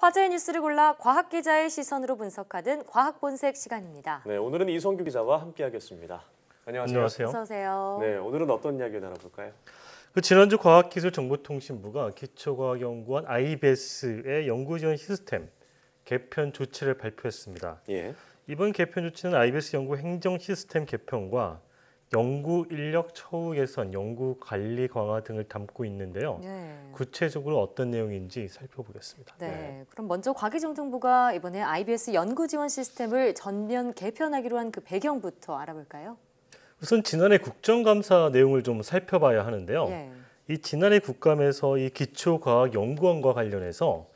화제의 뉴스를 골라 과학 기자의 시선으로 분석하는 과학 본색 시간입니다. 네, 오늘은 이성규 기자와 함께하겠습니다. 안녕하세요. 안녕하세요. 어서 오세요. 네, 오늘은 어떤 이야기 나눠볼까요? 지난주 과학기술정보통신부가 기초과학연구원 IBS의 연구지원 시스템 개편 조치를 발표했습니다. 예. 이번 개편 조치는 IBS 연구 행정 시스템 개편과 연구 인력 처우 개선, 연구 관리 강화 등을 담고 있는데요. 네. 구체적으로 어떤 내용인지 살펴보겠습니다. 네. 그럼 먼저 과기정통부가 이번에 IBS 연구 지원 시스템을 전면 개편하기로 한 그 배경부터 알아볼까요? 우선 지난해 국정감사 내용을 좀 살펴봐야 하는데요. 예. 이 지난해 국감에서 이 기초과학연구원과 관련해서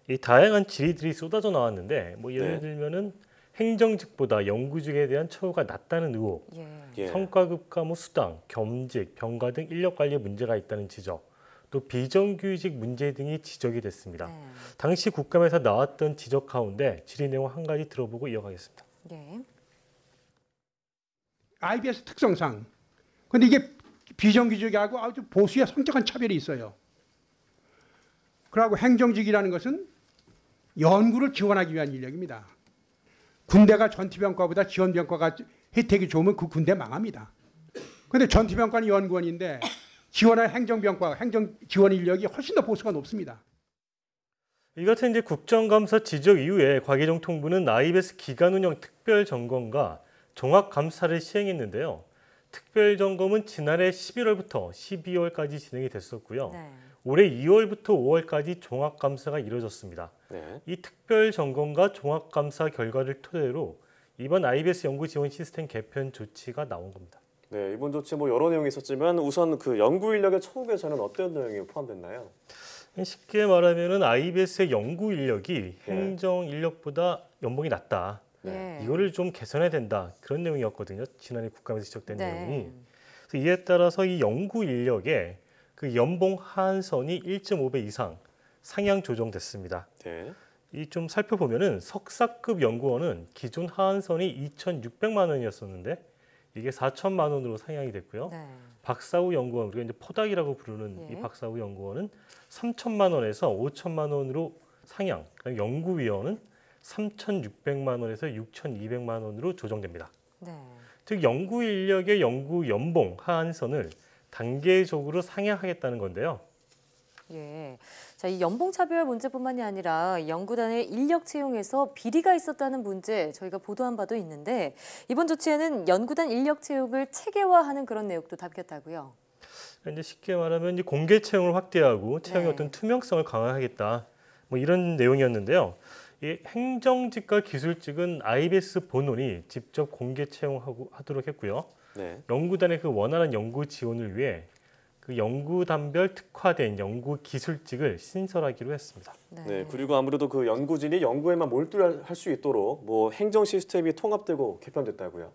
이 다양한 질의들이 쏟아져 나왔는데, 예를 네. 들면은 행정직보다 연구직에 대한 처우가 낮다는 의혹, 예. 성과급과 수당, 겸직, 병가 등 인력 관리에 문제가 있다는 지적, 또 비정규직 문제 등이 지적이 됐습니다. 네. 당시 국감에서 나왔던 지적 가운데 질의 내용 한 가지 들어보고 이어가겠습니다. 예. IBS 특성상, 근데 이게 비정규직하고 아주 보수의 성격한 차별이 있어요. 그리고 행정직이라는 것은 연구를 지원하기 위한 인력입니다. 군대가 전투병과보다 지원병과가 혜택이 좋으면 그 군대 망합니다. 그런데 전투병과는 연구원인데 지원할 행정병과 행정 지원 인력이 훨씬 더 보수가 높습니다. 이 같은 이제 국정감사 지적 이후에 과기정통부는 IBS 기간 운영 특별 점검과 종합 감사를 시행했는데요. 특별 점검은 지난해 11월부터 12월까지 진행이 됐었고요. 네. 올해 2월부터 5월까지 종합 감사가 이뤄졌습니다. 네. 이 특별 점검과 종합 감사 결과를 토대로 이번 IBS 연구 지원 시스템 개편 조치가 나온 겁니다. 네, 이번 조치 여러 내용이 있었지만 우선 그 연구 인력의 처우 개선은 어떤 내용이 포함됐나요? 쉽게 말하면은 IBS의 연구 인력이 행정 인력보다 연봉이 낮다. 예. 이거를 좀 개선해야 된다. 그런 내용이었거든요. 지난해 국감에서 지적된 네. 내용이. 그래서 이에 따라서 이 연구 인력의 그 연봉 하한선이 1.5배 이상 상향 조정됐습니다. 네. 이 좀 살펴보면은 석사급 연구원은 기존 하한선이 2,600만 원이었었는데 이게 4천만 원으로 상향이 됐고요. 네. 박사후 연구원, 우리가 이제 포닥이라고 부르는 예. 이 박사후 연구원은 3천만 원에서 5천만 원으로 상향. 그다음에 연구위원은 3,600만 원에서 6,200만 원으로 조정됩니다. 네. 즉 연구 인력의 연구 연봉 하한선을 단계적으로 상향하겠다는 건데요. 예. 자, 이 연봉 차별 문제뿐만이 아니라 연구단의 인력 채용에서 비리가 있었다는 문제 저희가 보도한 바도 있는데 이번 조치에는 연구단 인력 채용을 체계화하는 그런 내용도 담겼다고요. 이제 쉽게 말하면 이제 공개 채용을 확대하고 채용의 네. 어떤 투명성을 강화하겠다. 이런 내용이었는데요. 이 행정직과 기술직은 IBS 본원이 직접 공개 채용하도록 했고요. 네. 연구단의 그 원활한 연구 지원을 위해 그 연구단별 특화된 연구 기술직을 신설하기로 했습니다. 네, 그리고 아무래도 그 연구진이 연구에만 몰두할 수 있도록 행정 시스템이 통합되고 개편됐다고요.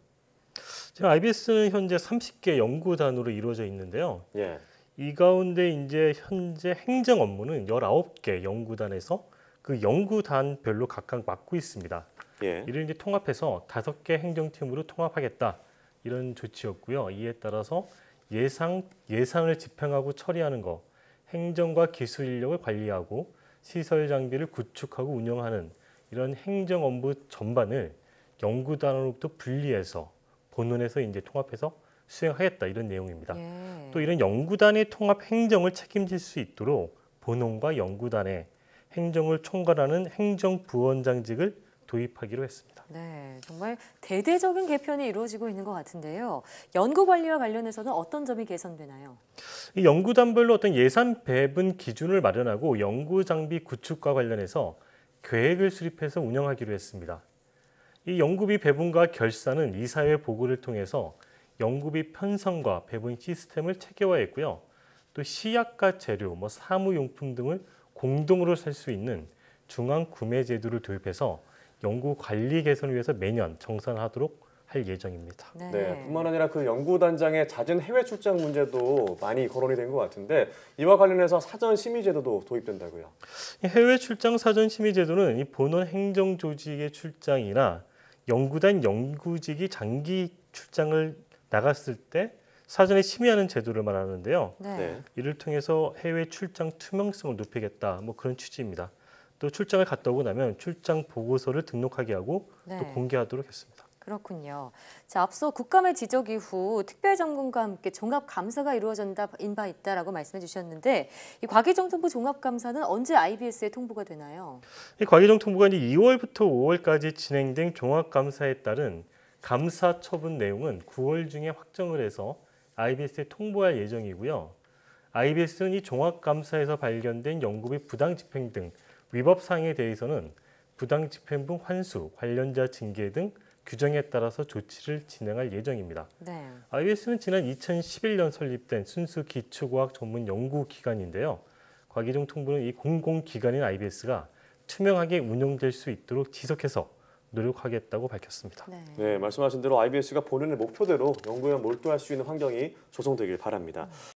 지금 IBS는 현재 30개 연구단으로 이루어져 있는데요. 예. 이 가운데 이제 현재 행정 업무는 19개 연구단에서 그 연구단별로 각각 맡고 있습니다. 예. 이를 이제 통합해서 5개 행정팀으로 통합하겠다. 이런 조치였고요. 이에 따라서 예산을 집행하고 처리하는 것, 행정과 기술 인력을 관리하고 시설 장비를 구축하고 운영하는 이런 행정 업무 전반을 연구단으로부터 분리해서 본원에서 이제 통합해서 수행하겠다 이런 내용입니다. 예. 또 이런 연구단의 통합 행정을 책임질 수 있도록 본원과 연구단의 행정을 총괄하는 행정부원장직을 도입하기로 했습니다. 네, 정말 대대적인 개편이 이루어지고 있는 것 같은데요. 연구 관리와 관련해서는 어떤 점이 개선되나요? 이 연구단별로 어떤 예산 배분 기준을 마련하고 연구 장비 구축과 관련해서 계획을 수립해서 운영하기로 했습니다. 이 연구비 배분과 결산은 이사회 보고를 통해서 연구비 편성과 배분 시스템을 체계화했고요. 또 시약과 재료, 사무용품 등을 공동으로 살 수 있는 중앙 구매 제도를 도입해서 연구 관리 개선을 위해서 매년 정산하도록 할 예정입니다. 네, 뿐만 아니라 그 연구단장의 잦은 해외 출장 문제도 많이 거론이 된 것 같은데 이와 관련해서 사전 심의 제도도 도입된다고요. 해외 출장 사전 심의 제도는 이 본원 행정 조직의 출장이나 연구단 연구직이 장기 출장을 나갔을 때 사전에 심의하는 제도를 말하는데요. 네. 네. 이를 통해서 해외 출장 투명성을 높이겠다. 그런 취지입니다. 또 출장을 갔다 오고 나면 출장 보고서를 등록하게 하고 네. 또 공개하도록 했습니다. 그렇군요. 자, 앞서 국감의 지적 이후 특별점검과 함께 종합감사가 이루어진 바 있다라고 말씀해 주셨는데 이 과기정통부 종합감사는 언제 IBS에 통보가 되나요? 이 과기정 통보가 이제 2월부터 5월까지 진행된 종합감사에 따른 감사 처분 내용은 9월 중에 확정을 해서 IBS에 통보할 예정이고요. IBS는 이 종합감사에서 발견된 연구비 부당집행 등 위법 사항에 대해서는 부당집행분 환수, 관련자 징계 등 규정에 따라서 조치를 진행할 예정입니다. 네. IBS는 지난 2011년 설립된 순수 기초과학 전문 연구기관인데요. 과기정 통보는 이 공공기관인 IBS가 투명하게 운영될 수 있도록 지속해서 노력하겠다고 밝혔습니다. 네. 네, 말씀하신 대로 IBS가 본연의 목표대로 연구에 몰두할 수 있는 환경이 조성되길 바랍니다.